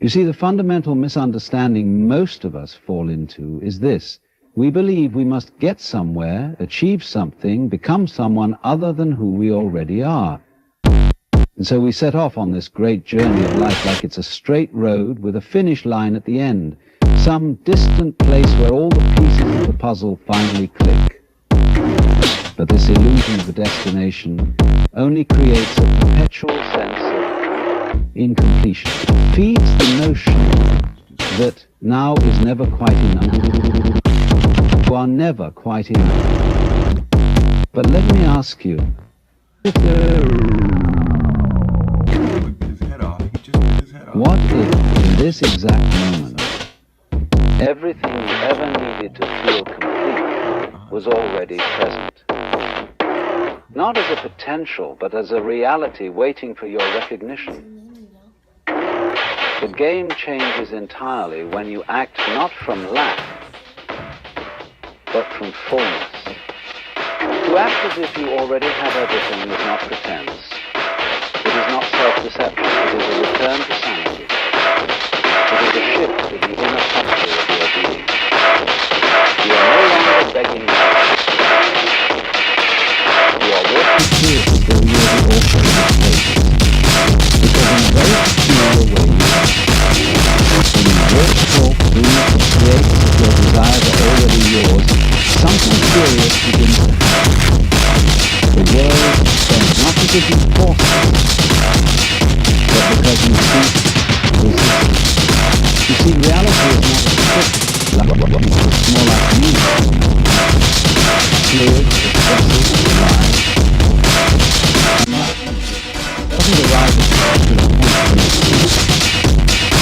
You see, the fundamental misunderstanding most of us fall into is this. We believe we must get somewhere, achieve something, become someone other than who we already are. And so we set off on this great journey of life like it's a straight road with a finish line at the end, some distant place where all the pieces of the puzzle finally click. But this illusion of a destination only creates a perpetual sense of incompletion. It feeds the notion that now is never quite enough. You are never quite enough. But let me ask you, what if, in this exact moment, everything you ever needed to feel complete was already present? Not as a potential, but as a reality waiting for your recognition. The game changes entirely when you act not from lack, but from fullness. To act as if you already have everything is not pretense. It is not self-deception. It is a return to sanity. It is a shift in the inner posture of your being. You are no longer begging help. You are walking through it as though you are the author of the pages. Because in a very peculiar way you are. When you walk, talk, breathe, and create with your desires are already yours, something curious begins to happen. The world stands not because you force it, but because you seek resistance. You see, reality is not a script, it's more like music. Fluid, expressive, alive. It doesn't arrive at a particular point to make sense.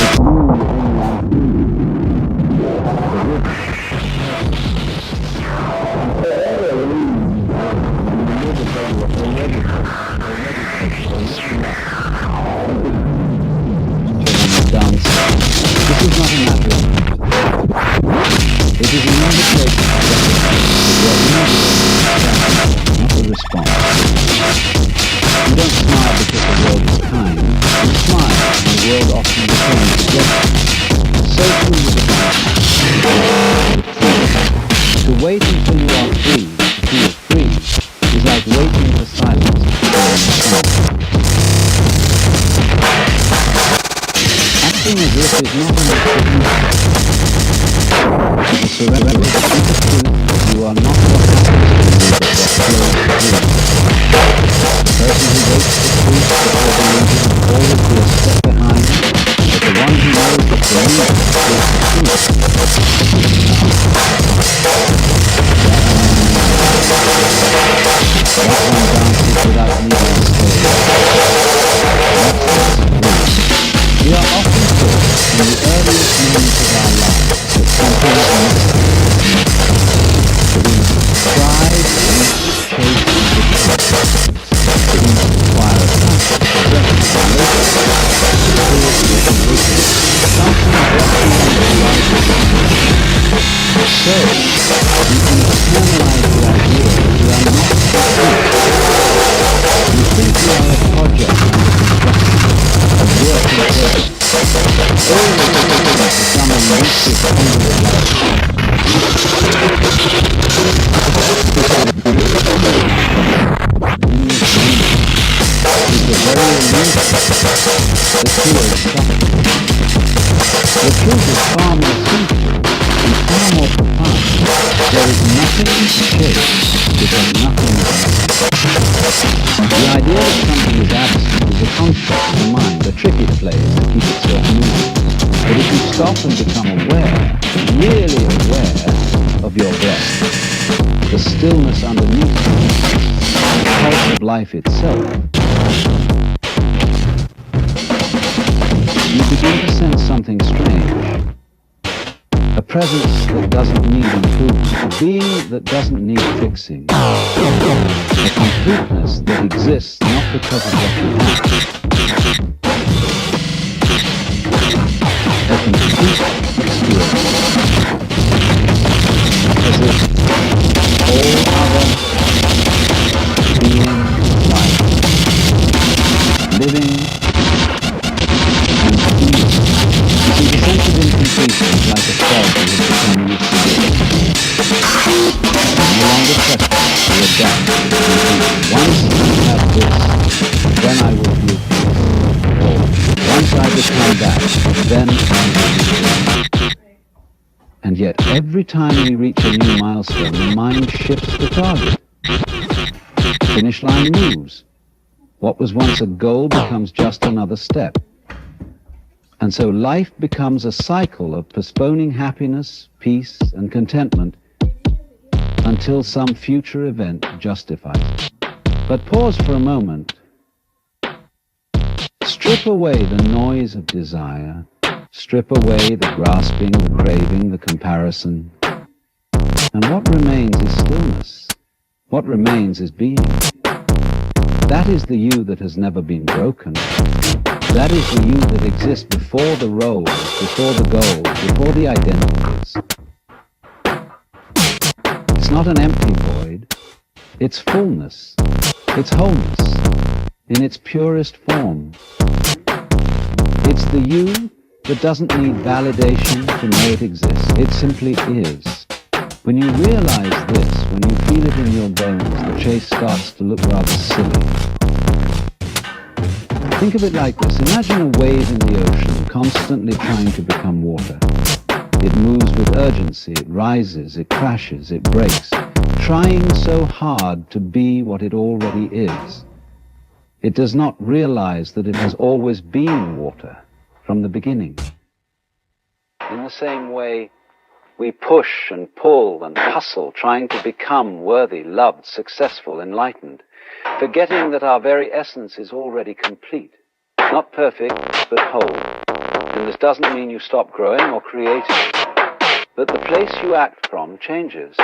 It's moving This is not a matter of it is an invitation to not a response. You don't smile because the world is kind. You smile and the world often returns a gesture. So too with the balance. To wait until you are free, to feel free, is like waiting for silence before the sun. Acting as if is not an activity. To surrender to the truth that you are not what happens to you, but what flows through. The person who waits for truth before believing will always be a step behind, but the one who knows that believing is the truth. That one dances without needing a stage. We are often taught in the earliest moments of our lives that something is missing. That we must strive, reach, chase, and become. That we must acquire a passion, possession, something blocking the life of the So, we internalize the idea that we are not complete. We think we are a project under construction, a work in progress. Always looking for some elusive kind of life. Is the very illusion that creates suffering. The truth is far more simple and far more profound. There is nothing to chase because nothing is nothing. The idea that something is absent is a construct of the mind, a trick it plays to keep itself moving. But if you stop and become aware, really aware of your breath, the stillness underneath the pulse of life itself, you begin to sense something strange. A presence that doesn't need improvement, a being that doesn't need fixing, a completeness that exists not because of what you have, a complete experience, as if all other being, life, living, and being The sense of incompletion is like a fog that has become used to it. No longer trusting to adapt to completion. Once I have this, then I will be at peace. Or once I become that, then I will be free. And yet every time we reach a new milestone, the mind shifts the target. The finish line moves. What was once a goal becomes just another step. And so life becomes a cycle of postponing happiness, peace, and contentment until some future event justifies it. But pause for a moment. Strip away the noise of desire. Strip away the grasping, the craving, the comparison. And what remains is stillness. What remains is being. That is the you that has never been broken. That is the you that exists before the roles, before the goals, before the identities. It's not an empty void. It's fullness. It's wholeness in its purest form. It's the you that doesn't need validation to know it exists. It simply is. When you realize this, when you feel it in your bones, the chase starts to look rather silly. Think of it like this. Imagine a wave in the ocean constantly trying to become water. It moves with urgency, it rises, it crashes, it breaks, trying so hard to be what it already is. It does not realize that it has always been water from the beginning. In the same way, we push and pull and hustle, trying to become worthy, loved, successful, enlightened, forgetting that our very essence is already complete, not perfect, but whole. And this doesn't mean you stop growing or creating, but the place you act from changes.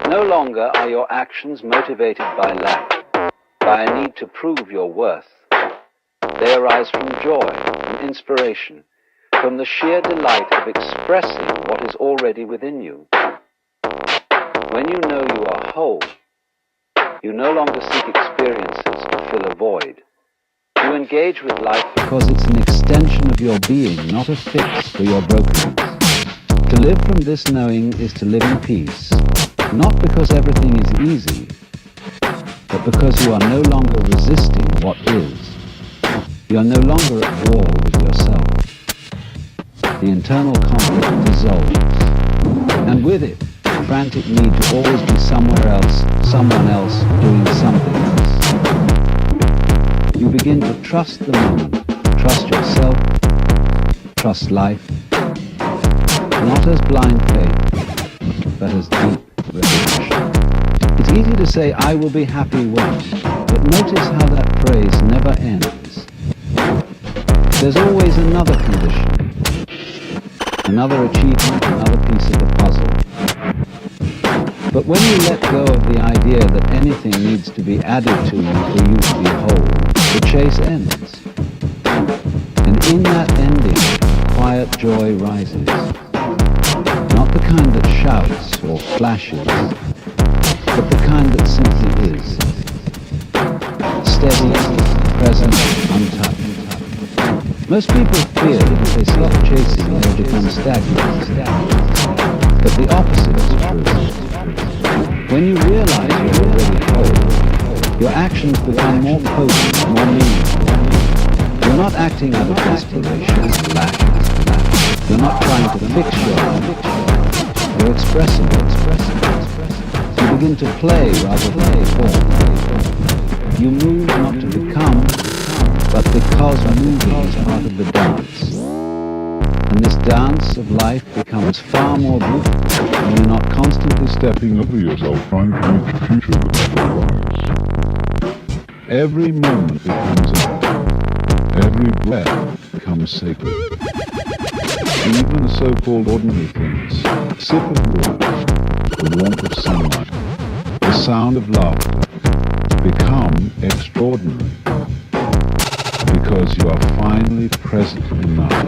No longer are your actions motivated by lack, by a need to prove your worth. They arise from joy, from inspiration, from the sheer delight of expressing what is already within you. When you know you are whole, you no longer seek experiences to fill a void. You engage with life because it's an extension of your being, not a fix for your brokenness. To live from this knowing is to live in peace, not because everything is easy, but because you are no longer resisting what is. You are no longer at war with yourself. The internal conflict dissolves, and with it, the frantic need to always be somewhere else, someone else, doing something else. You begin to trust the moment, trust yourself, trust life, not as blind faith, but as deep recognition. It's easy to say, I will be happy when, but notice how that phrase never ends. There's always another condition, another achievement, another piece of the puzzle. But when you let go of the idea that anything needs to be added to you for you to be whole, the chase ends. And in that ending, quiet joy rises. Not the kind that shouts or flashes, but the kind that simply is. Steady, present, untouched. Most people fear that if they stop chasing, they'll become stagnant. But the opposite is true. When you realize you're already whole, your actions become more potent, more meaningful. You're not acting out of desperation, lack. You're not trying to fix your life. You're expressing. You begin to play rather than perform. You move not to become, but because moving is part of the dance. And this dance of life becomes far more beautiful when you're not constantly stepping over yourself trying to reach a future that never arrives. Every moment becomes art. Every breath becomes sacred. Even so-called ordinary things, a sip of water, the warmth of sunlight, the sound of laughter, become extraordinary because you are finally present enough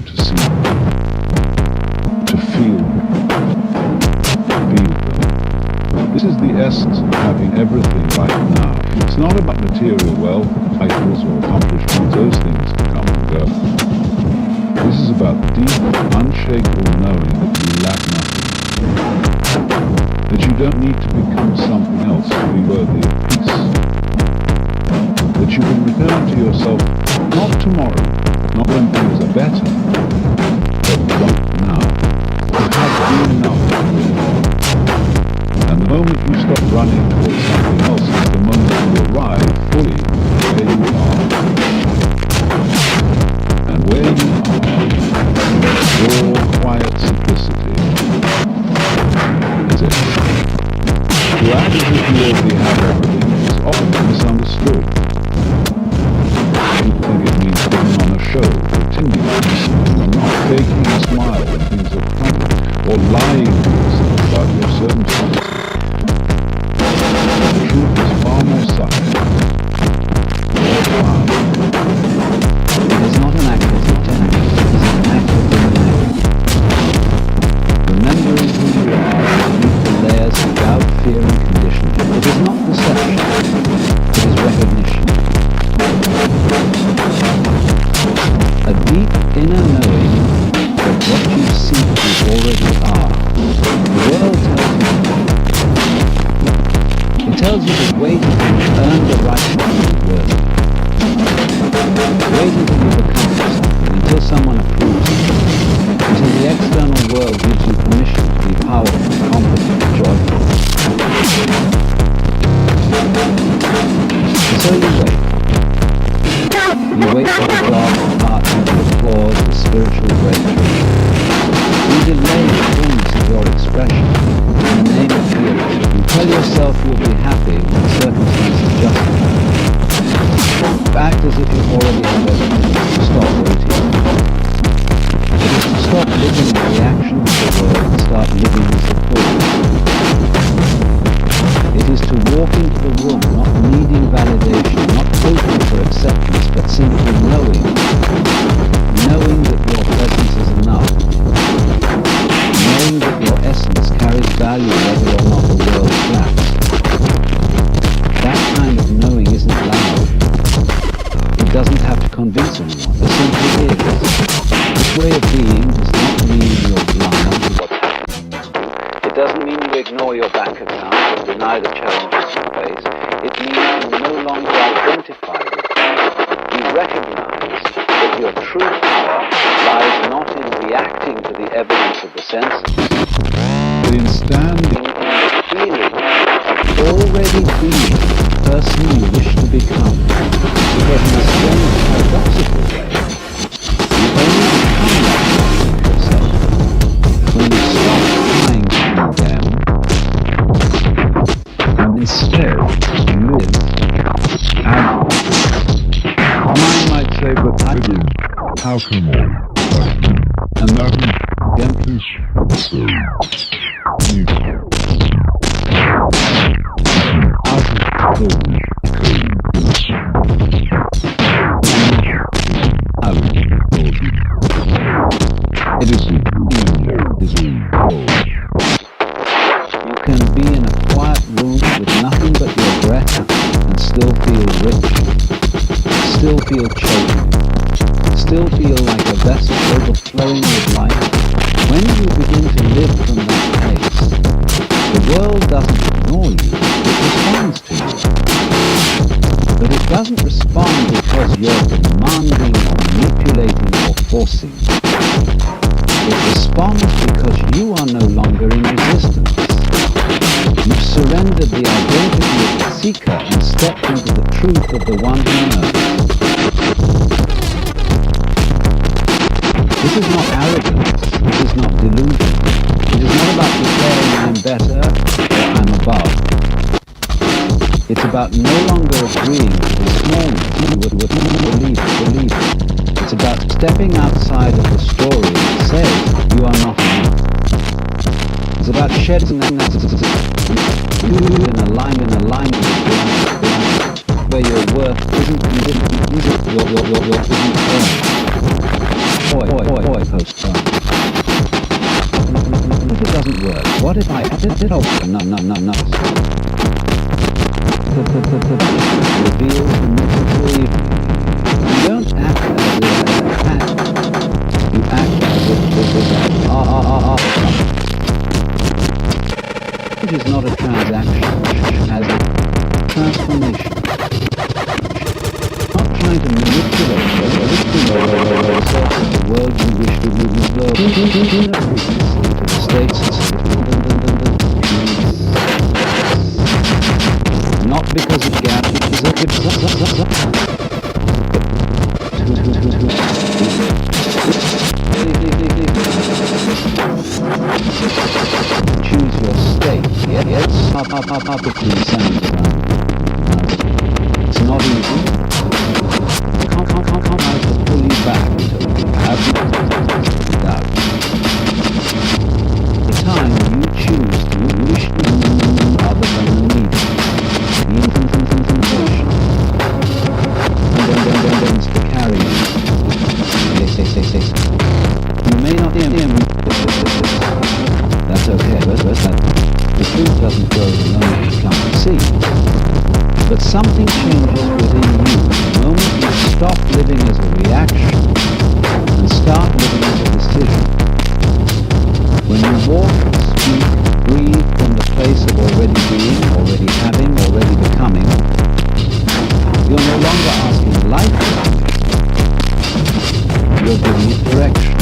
to see them, to feel them, to be with them. This is the essence of having everything right now. It's not about material wealth, titles, or accomplishments. Those things can come and go. about the deep, unshakable knowing that you lack nothing, that you don't need to become something else to be worthy of peace, that you can return to yourself not tomorrow, not when things are better, but right now. You have been enough. And the moment you stop running towards something else is the moment you arrive fully where you are. And where you are, your quiet simplicity is everything. To act as if you already have everything is often misunderstood. People think it means putting on a show, pretending you're not, faking a smile when things are crummy, or lying to yourself about your circumstances. The truth is far more subtle, more profound. It is not an act of pretending, it is an act of remembering. Remembering who you are beneath the layers of doubt, fear and conditioning. It is not deception, it is recognition. A deep inner knowing that what you seek you already are. The world tells you that wait until you earn the right to be worthy. Wait until you've accomplished something, until someone approves you, until the external world gives you permission to be powerful, competent, joyful. And so you wait. You wait for the God, the partner, the applause, the spiritual breakthrough. You delay the fullness of your expression in the name of feeling. You tell yourself you'll be happy when circumstances justify it. Act as if you already have everything to stop waiting. It is to stop living in reaction to the world and start living as the full. It is to walk into the room not needing validation, not hoping for acceptance, but simply knowing that your presence is enough. Knowing that your essence carries value whether or not the world flaps. That kind of knowing isn't loud. It doesn't have to convince anyone. It simply is. This way of being does not mean you're blind to what's happening. It doesn't mean you ignore your bank account or deny the challenges you face. It means you no longer identify with them. You recognize that your true power lies not in reacting to the evidence of the senses, but in standing in the feeling of already being the person you wish to become. Because in a strange paradoxical way, you only become that version of yourself when you stop trying to condemn and instead live and mind might say, but I do. How come on? and Nothing gently so you out of cold. It is in cold. You can be in a quiet room with nothing but your breath and still feel rich, still feel chosen, still feel like a vessel overflowing with life. When you begin to live from that place, the world doesn't ignore you, it responds to you. But it doesn't respond because you're demanding or manipulating or forcing. It responds because you are no longer in resistance. You've surrendered the identity of the seeker and stepped into the truth of the one who knows. This is not arrogance, this is not delusion. It is not about declaring I'm better or I'm above. It's about no longer agreeing to the smallness you would believe. It's about stepping outside of the story that says you are not enough. It's about shedding that in alignment where your worth isn't conditioned, isn't earned. Boy, postpone. What if it doesn't work? What if I did it? Oh, no. Reveals the mythical evening. You don't act as you act are between sounds around you. It's not easy. Can't to pull you back to have doubt. The time you choose to wish other than the need, the intention, and then to carry you. Say. You may not hear me. That's okay. The truth doesn't grow alone if you can't see. But something changes within you the moment you stop living as a reaction and start living as a decision. When you walk, speak, breathe from the place of already being, already having, already becoming, you're no longer asking life around it. You're giving it direction.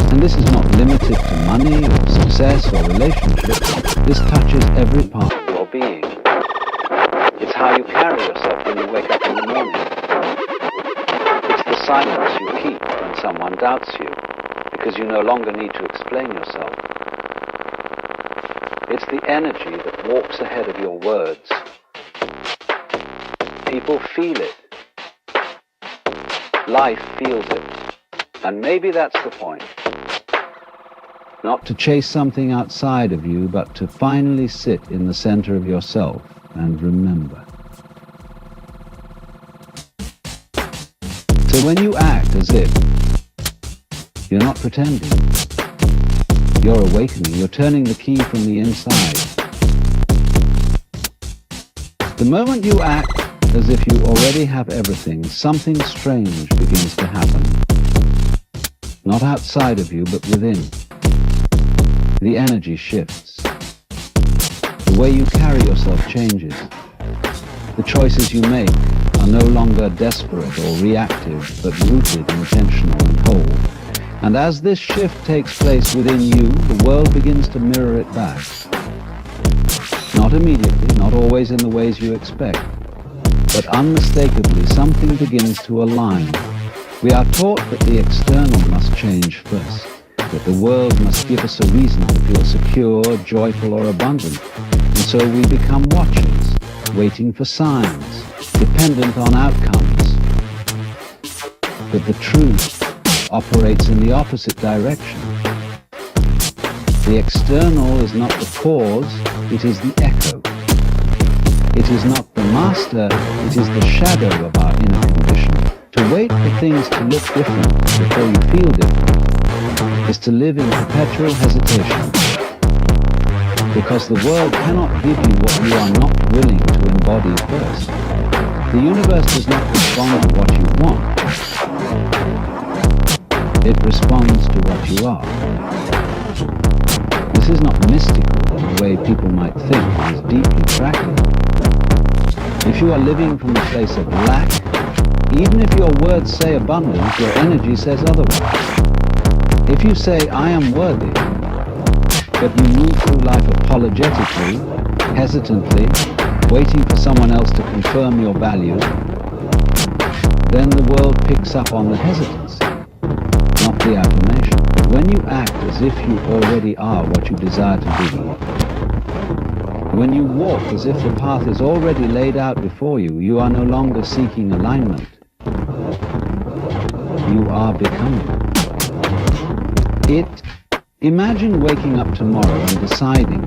And this is not limited to money or success or relationships. This touches every part of your being. It's how you carry yourself when you wake up in the morning. It's the silence you keep when someone doubts you, because you no longer need to explain yourself. It's the energy that walks ahead of your words. People feel it. Life feels it. And maybe that's the point. Not to chase something outside of you, but to finally sit in the center of yourself and remember. So when you act as if, you're not pretending. You're awakening. You're turning the key from the inside. The moment you act as if you already have everything, something strange begins to happen. Not outside of you, but within. The energy shifts. The way you carry yourself changes. The choices you make are no longer desperate or reactive, but rooted, intentional, and whole. And as this shift takes place within you, the world begins to mirror it back. Not immediately, not always in the ways you expect, but unmistakably something begins to align. We are taught that the external must change first, that the world must give us a reason to feel secure, joyful, or abundant. And so we become watchers, waiting for signs, dependent on outcomes. But the truth operates in the opposite direction. The external is not the cause, it is the echo. It is not the master, it is the shadow of our inner condition. To wait for things to look different before you feel different is to live in perpetual hesitation. Because the world cannot give you what you are not willing to embody first. The universe does not respond to what you want. It responds to what you are. This is not mystical in the way people might think. It is deeply practical. If you are living from a place of lack, even if your words say abundance, your energy says otherwise. If you say, I am worthy, but you move through life apologetically, hesitantly, waiting for someone else to confirm your value, then the world picks up on the hesitancy, not the affirmation. But when you act as if you already are what you desire to be, when you walk as if the path is already laid out before you, you are no longer seeking alignment. You are becoming. Imagine waking up tomorrow and deciding,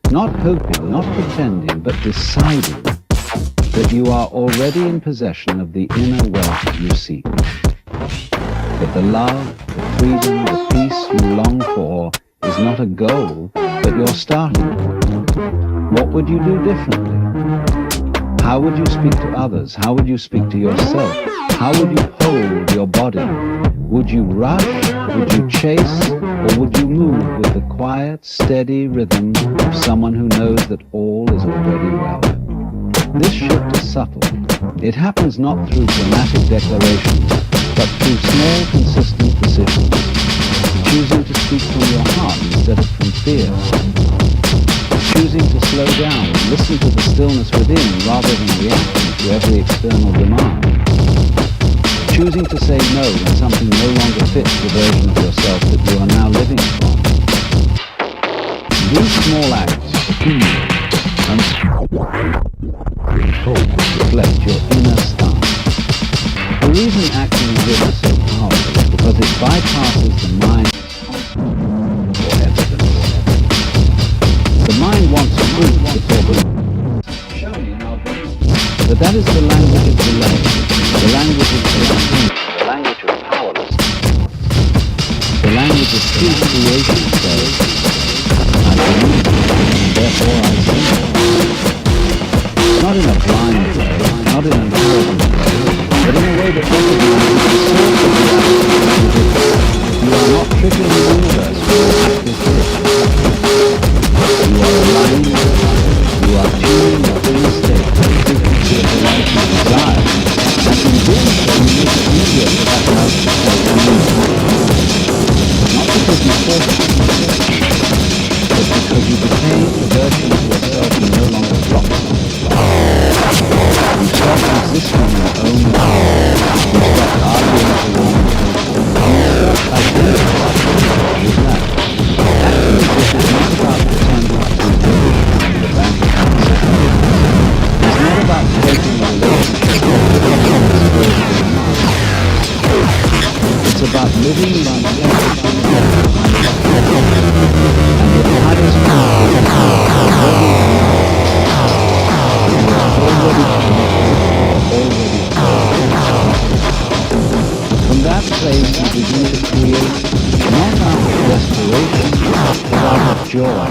not hoping, not pretending, but deciding that you are already in possession of the inner wealth you seek. That the love, the freedom, the peace you long for is not a goal, but your starting point. What would you do differently? How would you speak to others? How would you speak to yourself? How would you hold your body? Would you rush? Would you chase? Or would you move with the quiet, steady rhythm of someone who knows that all is already well? This shift is subtle. It happens not through dramatic declarations, but through small, consistent decisions. Choosing to speak from your heart instead of from fear. Choosing to slow down and listen to the stillness within rather than reacting to every external demand. Choosing to say no when something no longer fits the version of yourself that you are now living from. These small acts accumulate, reflect your inner stance. The reason acting is so powerful is because it bypasses the mind or evidence. The mind wants proof before belief. But that is the language of delay, the language of corruption, the language of powerlessness. The language of true creation says, I believe, and therefore I think. Not in a blind way, not in an arrogant way, but in a way that recognizes the source of reality. You are not tricking the universe with your active thoughts. You are aligned, you are tuning your inner state to the frequency of the life you desire, and in doing so you make it easier for that life to flow through you. Not because you forced it, but because you became the version of yourself you no longer block. You stopped resisting your own power. You stopped arguing for your own truth. You stopped identifying with that. Actually, this is not about pretending to be the bank account system. It's not about taking a relationship with it's about living in integrity and with the highest from that place you begin to create not out of desperation, but out of joy.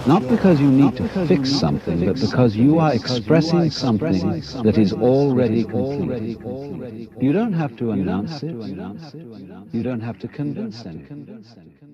Not because you need to fix something, but because you are expressing something that is already complete. You don't have to announce it. You don't have to convince anyone.